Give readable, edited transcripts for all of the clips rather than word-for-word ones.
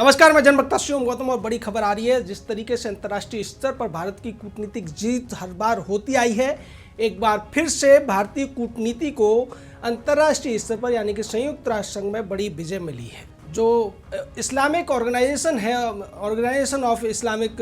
नमस्कार, मैं जनभक्ता शिवम गौतम और बड़ी खबर आ रही है। जिस तरीके से अंतर्राष्ट्रीय स्तर पर भारत की कूटनीतिक जीत हर बार होती आई है, एक बार फिर से भारतीय कूटनीति को अंतर्राष्ट्रीय स्तर पर यानी कि संयुक्त राष्ट्र संघ में बड़ी विजय मिली है। जो इस्लामिक ऑर्गेनाइजेशन है, ऑर्गेनाइजेशन ऑफ इस्लामिक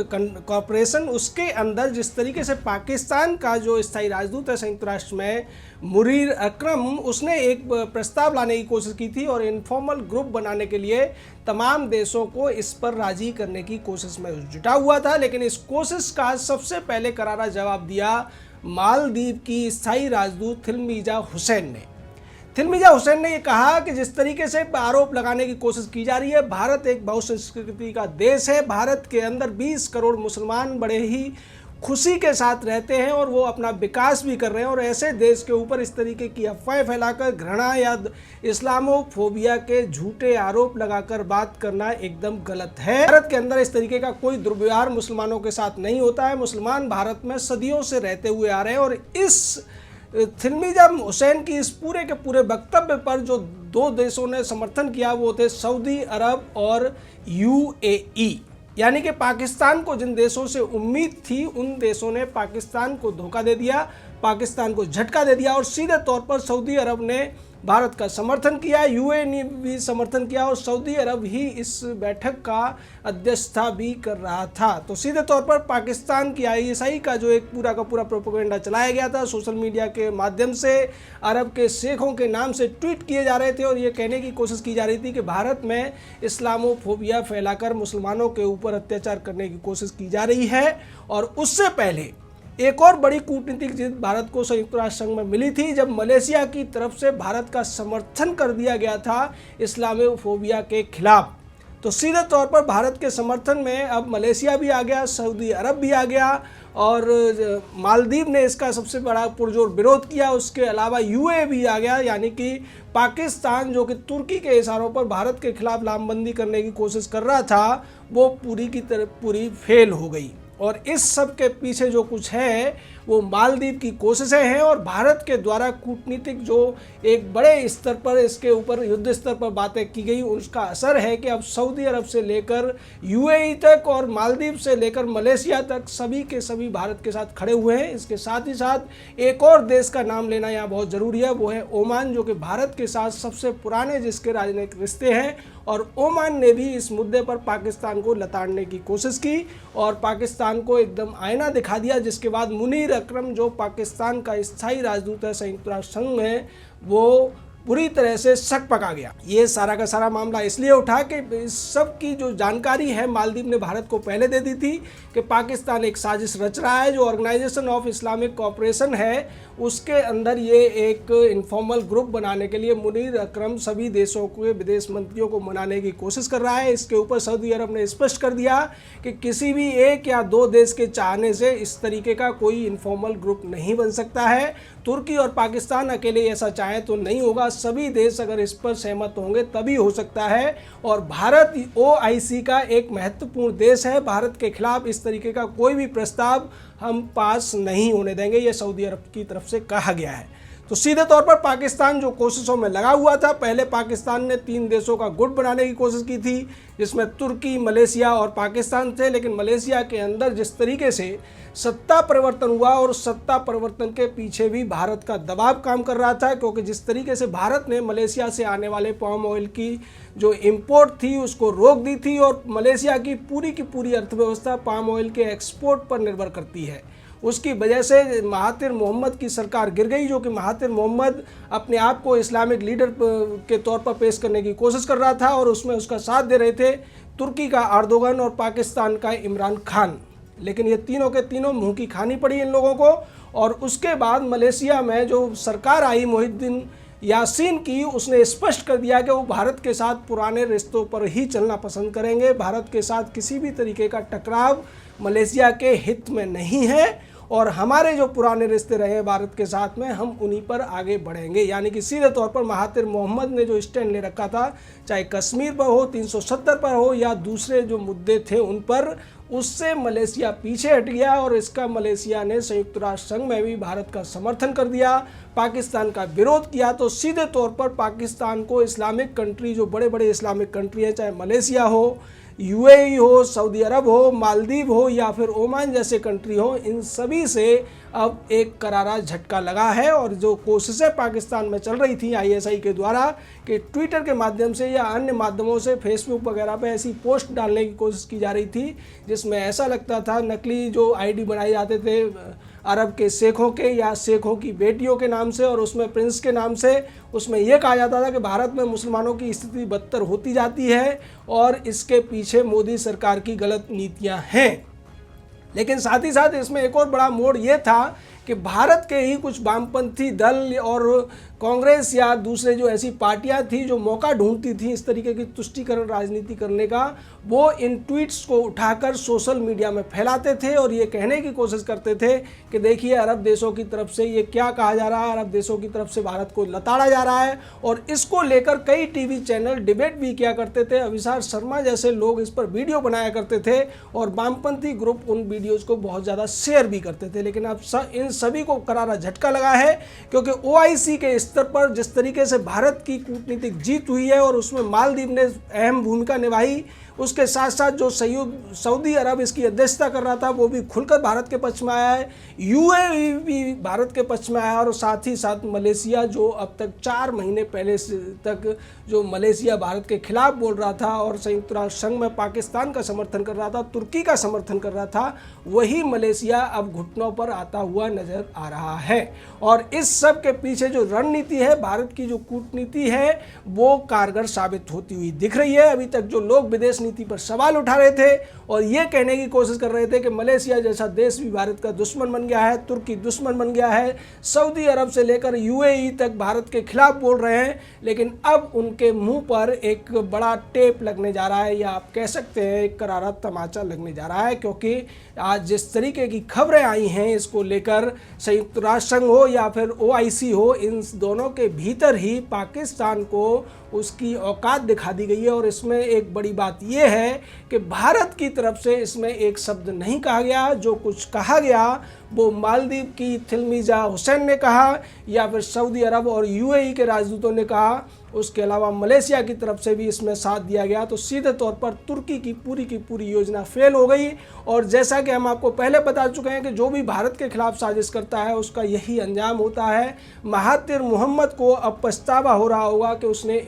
कॉरपोरेशन, उसके अंदर जिस तरीके से पाकिस्तान का जो स्थायी राजदूत है संयुक्त राष्ट्र में, मुनीर अकरम, उसने एक प्रस्ताव लाने की कोशिश की थी और इनफॉर्मल ग्रुप बनाने के लिए तमाम देशों को इस पर राजी करने की कोशिश में जुटा हुआ था। लेकिन इस कोशिश का सबसे पहले करारा जवाब दिया मालदीव की स्थायी राजदूत थिलमीजा हुसैन ने। थिलमीजा हुसैन ने ये कहा कि जिस तरीके से आरोप लगाने की कोशिश की जा रही है, भारत एक बहुसंस्कृति का देश है। भारत के अंदर 20 करोड़ मुसलमान बड़े ही खुशी के साथ रहते हैं और वो अपना विकास भी कर रहे हैं, और ऐसे देश के ऊपर इस तरीके की अफवाहें फैलाकर घृणा या इस्लामोफोबिया के झूठे आरोप लगाकर बात करना एकदम गलत है। भारत के अंदर इस तरीके का कोई दुर्व्यवहार मुसलमानों के साथ नहीं होता है। मुसलमान भारत में सदियों से रहते हुए आ रहे हैं, और इस थिलमीजा हुसैन की इस पूरे के पूरे वक्तव्य पर जो दो देशों ने समर्थन किया वो थे सऊदी अरब और यूएई। यानी कि पाकिस्तान को जिन देशों से उम्मीद थी, उन देशों ने पाकिस्तान को धोखा दे दिया, पाकिस्तान को झटका दे दिया, और सीधे तौर पर सऊदी अरब ने भारत का समर्थन किया, यूएई ने भी समर्थन किया, और सऊदी अरब ही इस बैठक का अध्यक्षता भी कर रहा था। तो सीधे तौर पर पाकिस्तान की आईएसआई का जो एक पूरा का पूरा प्रोपेगेंडा चलाया गया था, सोशल मीडिया के माध्यम से अरब के शेखों के नाम से ट्वीट किए जा रहे थे, और ये कहने की कोशिश की जा रही थी कि भारत में इस्लामोफोबिया फैलाकर मुसलमानों के ऊपर अत्याचार करने की कोशिश की जा रही है। और उससे पहले एक और बड़ी कूटनीतिक जीत भारत को संयुक्त राष्ट्र संघ में मिली थी, जब मलेशिया की तरफ से भारत का समर्थन कर दिया गया था इस्लामोफोबिया के खिलाफ। तो सीधे तौर पर भारत के समर्थन में अब मलेशिया भी आ गया, सऊदी अरब भी आ गया, और मालदीव ने इसका सबसे बड़ा पुरजोर विरोध किया। उसके अलावा यूएई भी आ गया, यानी कि पाकिस्तान जो कि तुर्की के इशारों पर भारत के खिलाफ लामबंदी करने की कोशिश कर रहा था, वो पूरी की तरह पूरी फेल हो गई। और इस सब के पीछे जो कुछ है वो मालदीव की कोशिशें हैं, और भारत के द्वारा कूटनीतिक जो एक बड़े स्तर पर इसके ऊपर युद्ध स्तर पर बातें की गई, उसका असर है कि अब सऊदी अरब से लेकर यूएई तक और मालदीव से लेकर मलेशिया तक सभी के सभी भारत के साथ खड़े हुए हैं। इसके साथ ही साथ एक और देश का नाम लेना यहाँ बहुत ज़रूरी है, वो है ओमान, जो कि भारत के साथ सबसे पुराने जिसके राजनीतिक रिश्ते हैं। और ओमान ने भी इस मुद्दे पर पाकिस्तान को लताड़ने की कोशिश की और पाकिस्तान को एकदम आईना दिखा दिया, जिसके बाद मुनीर अकरम जो पाकिस्तान का स्थायी राजदूत है संयुक्त राष्ट्र संघ में, वो पूरी तरह से शक पका गया। ये सारा का सारा मामला इसलिए उठा कि इस सब की जो जानकारी है मालदीव ने भारत को पहले दे दी थी कि पाकिस्तान एक साजिश रच रहा है। जो ऑर्गेनाइजेशन ऑफ इस्लामिक कॉरपोरेशन है, उसके अंदर ये एक इनफॉर्मल ग्रुप बनाने के लिए मुनीर अकरम सभी देशों के विदेश मंत्रियों को मनाने की कोशिश कर रहा है। इसके ऊपर सऊदी अरब ने स्पष्ट कर दिया कि किसी भी एक या दो देश के चाहने से इस तरीके का कोई इनफॉर्मल ग्रुप नहीं बन सकता है। तुर्की और पाकिस्तान अकेले ऐसा चाहे तो नहीं होगा, सभी देश अगर इस पर सहमत होंगे तभी हो सकता है। और भारत ओआईसी का एक महत्वपूर्ण देश है, भारत के खिलाफ इस तरीके का कोई भी प्रस्ताव हम पास नहीं होने देंगे, ये सऊदी अरब की तरफ से कहा गया है। तो सीधे तौर पर पाकिस्तान जो कोशिशों में लगा हुआ था, पहले पाकिस्तान ने 3 देशों का गुट बनाने की कोशिश की थी, जिसमें तुर्की, मलेशिया और पाकिस्तान थे। लेकिन मलेशिया के अंदर जिस तरीके से सत्ता परिवर्तन हुआ, और सत्ता परिवर्तन के पीछे भी भारत का दबाव काम कर रहा था, क्योंकि जिस तरीके से भारत ने मलेशिया से आने वाले पाम ऑयल की जो इंपोर्ट थी उसको रोक दी थी, और मलेशिया की पूरी अर्थव्यवस्था पाम ऑयल के एक्सपोर्ट पर निर्भर करती है। उसकी वजह से महातिर मोहम्मद की सरकार गिर गई, जो कि महातिर मोहम्मद अपने आप को इस्लामिक लीडर के तौर पर पेश करने की कोशिश कर रहा था, और उसमें उसका साथ दे रहे थे तुर्की का अर्दोगन और पाकिस्तान का इमरान खान। लेकिन ये तीनों के तीनों मुंह की खानी पड़ी इन लोगों को। और उसके बाद मलेशिया में जो सरकार आई मोहिद्दीन यासीन की, उसने स्पष्ट कर दिया कि वो भारत के साथ पुराने रिश्तों पर ही चलना पसंद करेंगे। भारत के साथ किसी भी तरीके का टकराव मलेशिया के हित में नहीं है, और हमारे जो पुराने रिश्ते रहे भारत के साथ में, हम उन्हीं पर आगे बढ़ेंगे। यानी कि सीधे तौर पर महातिर मोहम्मद ने जो स्टैंड ले रखा था, चाहे कश्मीर पर हो, 370 पर हो, या दूसरे जो मुद्दे थे उन पर, उससे मलेशिया पीछे हट गया। और इसका मलेशिया ने संयुक्त राष्ट्र संघ में भी भारत का समर्थन कर दिया, पाकिस्तान का विरोध किया। तो सीधे तौर पर पाकिस्तान को इस्लामिक कंट्री, जो बड़े बड़े इस्लामिक कंट्री हैं, चाहे मलेशिया हो यूएई हो, सऊदी अरब हो, मालदीव हो या फिर ओमान जैसे कंट्री हो, इन सभी से अब एक करारा झटका लगा है। और जो कोशिशें पाकिस्तान में चल रही थी आईएसआई के द्वारा कि ट्विटर के माध्यम से या अन्य माध्यमों से, फेसबुक वगैरह पे ऐसी पोस्ट डालने की कोशिश की जा रही थी जिसमें ऐसा लगता था, नकली जो आईडी बनाए जाते थे अरब के शेखों के या शेखों की बेटियों के नाम से और उसमें प्रिंस के नाम से, उसमें यह कहा जाता था कि भारत में मुसलमानों की स्थिति बदतर होती जाती है और इसके पीछे मोदी सरकार की गलत नीतियां हैं। लेकिन साथ ही साथ इसमें एक और बड़ा मोड़ ये था कि भारत के ही कुछ वामपंथी दल और कांग्रेस या दूसरे जो ऐसी पार्टियां थी जो मौका ढूंढती थी इस तरीके की तुष्टीकरण राजनीति करने का, वो इन ट्वीट्स को उठाकर सोशल मीडिया में फैलाते थे और ये कहने की कोशिश करते थे कि देखिए अरब देशों की तरफ से ये क्या कहा जा रहा है, अरब देशों की तरफ से भारत को लताड़ा जा रहा है। और इसको लेकर कई टीवी चैनल डिबेट भी किया करते थे, अविसार शर्मा जैसे लोग इस पर वीडियो बनाया करते थे और वामपंथी ग्रुप उन वीडियोज़ को बहुत ज़्यादा शेयर भी करते थे। लेकिन अब इन सभी को करारा झटका लगा है क्योंकि ओआईसी के स्तर पर जिस तरीके से भारत की कूटनीतिक जीत हुई है और उसमें मालदीव ने अहम भूमिका निभाई, उसके साथ साथ जो सऊदी अरब इसकी अध्यक्षता कर रहा था वो भी खुलकर भारत के पक्ष में आया है, यूएई भी भारत के पक्ष में आया और साथ ही साथ मलेशिया जो अब तक 4 महीने पहले तक जो मलेशिया भारत के खिलाफ बोल रहा था और संयुक्त राष्ट्र संघ में पाकिस्तान का समर्थन कर रहा था, तुर्की का समर्थन कर रहा था, वही मलेशिया अब घुटनों पर आता हुआ नजर आ रहा है। और इस सब के पीछे जो रणनीति है, भारत की जो कूटनीति है, वो कारगर साबित होती हुई दिख रही है। अभी तक जो लोग विदेश नीति पर सवाल उठा रहे थे और ये कहने की कोशिश कर रहे थे कि मलेशिया जैसा देश भी भारत का दुश्मन बन गया है, तुर्की दुश्मन बन गया है, सऊदी अरब से लेकर यूएई तक भारत के खिलाफ बोल रहे हैं, लेकिन अब उनके मुंह पर एक बड़ा टेप लगने जा रहा है या आप कह सकते हैं एक करारा तमाचा लगने जा रहा है। क्योंकि आज जिस तरीके की खबरें आई हैं इसको लेकर, संयुक्त राष्ट्र संघ हो या फिर ओआईसी हो, इन दोनों के भीतर ही पाकिस्तान को उसकी औकात दिखा दी गई है। और इसमें एक बड़ी बात यह है कि भारत की तरफ से इसमें एक शब्द नहीं कहा गया, जो कुछ कहा गया वो मालदीव की थिलमीजा हुसैन ने कहा या फिर सऊदी अरब और यूएई के राजदूतों ने कहा, उसके अलावा मलेशिया की तरफ से भी इसमें साथ दिया गया। तो सीधे तौर पर तुर्की की पूरी योजना फेल हो गई। और जैसा कि हम आपको पहले बता चुके हैं कि जो भी भारत के खिलाफ साजिश करता है उसका यही अंजाम होता है। महातिर मोहम्मद को अब पछतावा हो रहा होगा कि उसने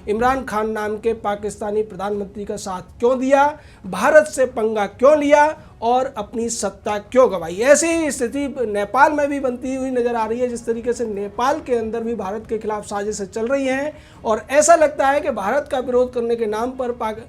इमरान खान नाम के पाकिस्तानी प्रधानमंत्री का साथ क्यों दिया, भारत से पंगा क्यों लिया और अपनी सत्ता क्यों गंवाई। ऐसी ही स्थिति नेपाल में भी बनती हुई नजर आ रही है, जिस तरीके से नेपाल के अंदर भी भारत के खिलाफ साजिशें चल रही हैं और ऐसा लगता है कि भारत का विरोध करने के नाम पर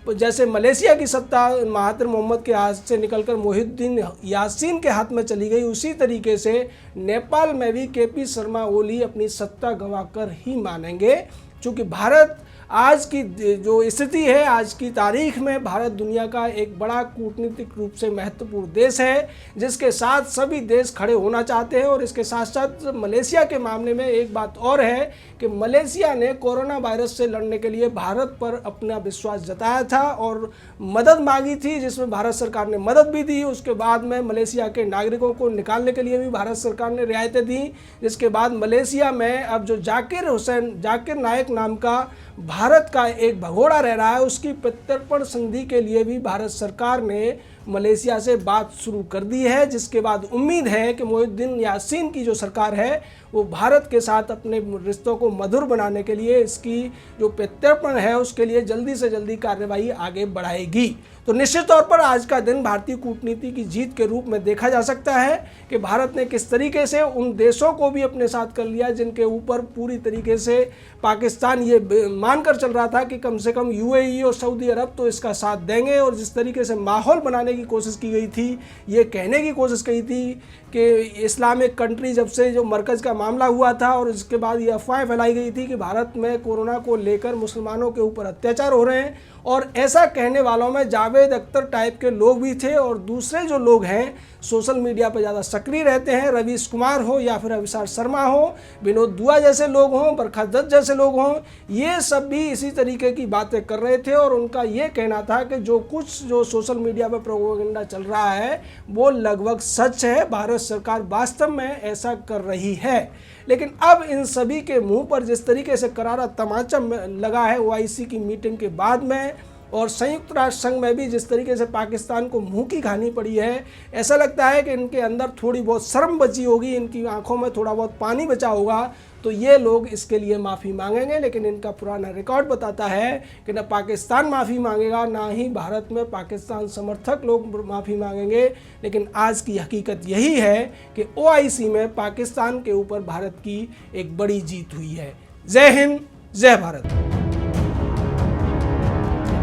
जैसे मलेशिया की सत्ता महातिर मोहम्मद के हाथ से निकलकर मोहिउद्दीन यासीन के हाथ में चली गई, उसी तरीके से नेपाल में भी केपी शर्मा ओली अपनी सत्ता गंवाकर ही मानेंगे। क्योंकि भारत आज की जो स्थिति है, आज की तारीख में भारत दुनिया का एक बड़ा कूटनीतिक रूप से महत्वपूर्ण देश है जिसके साथ सभी देश खड़े होना चाहते हैं। और इसके साथ साथ मलेशिया के मामले में एक बात और है कि मलेशिया ने कोरोना वायरस से लड़ने के लिए भारत पर अपना विश्वास जताया था और मदद मांगी थी, जिसमें भारत सरकार ने मदद भी दी। उसके बाद में मलेशिया के नागरिकों को निकालने के लिए भी भारत सरकार ने रियायतें दी, जिसके बाद मलेशिया में अब जो जाकिर नायक नाम का भारत का एक भगोड़ा रह रहा है, उसकी प्रत्यर्पण संधि के लिए भी भारत सरकार ने मलेशिया से बात शुरू कर दी है। जिसके बाद उम्मीद है कि मोहिउद्दीन यासीन की जो सरकार है वो भारत के साथ अपने रिश्तों को मधुर बनाने के लिए इसकी जो प्रत्यर्पण है उसके लिए जल्दी से जल्दी कार्यवाही आगे बढ़ाएगी। तो निश्चित तौर पर आज का दिन भारतीय कूटनीति की जीत के रूप में देखा जा सकता है कि भारत ने किस तरीके से उन देशों को भी अपने साथ कर लिया जिनके ऊपर पूरी तरीके से पाकिस्तान ये मानकर चल रहा था कि कम से कम यूएई और सऊदी अरब तो इसका साथ देंगे। और जिस तरीके से माहौल बनाने की कोशिश की गई थी, ये कहने की कोशिश की थी कि इस्लामिक कंट्री जब से जो मरकज़ का मामला हुआ था और इसके बाद ये अफवाहें फैलाई गई थी कि भारत में कोरोना को लेकर मुसलमानों के ऊपर अत्याचार हो रहे हैं, और ऐसा कहने वालों में जावेद अख्तर टाइप के लोग भी थे। और दूसरे जो लोग हैं सोशल मीडिया पर ज़्यादा सक्रिय रहते हैं, रवीश कुमार हो या फिर अविसार शर्मा हो, विनोद दुआ जैसे लोग हों, बरखा दत्त जैसे लोग हों, ये सब भी इसी तरीके की बातें कर रहे थे। और उनका ये कहना था कि जो सोशल मीडिया पर प्रोपेगेंडा चल रहा है वो लगभग सच है, भारत सरकार वास्तव में ऐसा कर रही है। लेकिन अब इन सभी के मुंह पर जिस तरीके से करारा तमाचा लगा है ओआईसी की मीटिंग के बाद में, और संयुक्त राष्ट्र संघ में भी जिस तरीके से पाकिस्तान को मुंह की खानी पड़ी है, ऐसा लगता है कि इनके अंदर थोड़ी बहुत शर्म बची होगी, इनकी आंखों में थोड़ा बहुत पानी बचा होगा, तो ये लोग इसके लिए माफ़ी मांगेंगे। लेकिन इनका पुराना रिकॉर्ड बताता है कि न पाकिस्तान माफ़ी मांगेगा, ना ही भारत में पाकिस्तान समर्थक लोग माफ़ी मांगेंगे। लेकिन आज की हकीकत यही है कि OIC में पाकिस्तान के ऊपर भारत की एक बड़ी जीत हुई है। जय हिंद, जय भारत।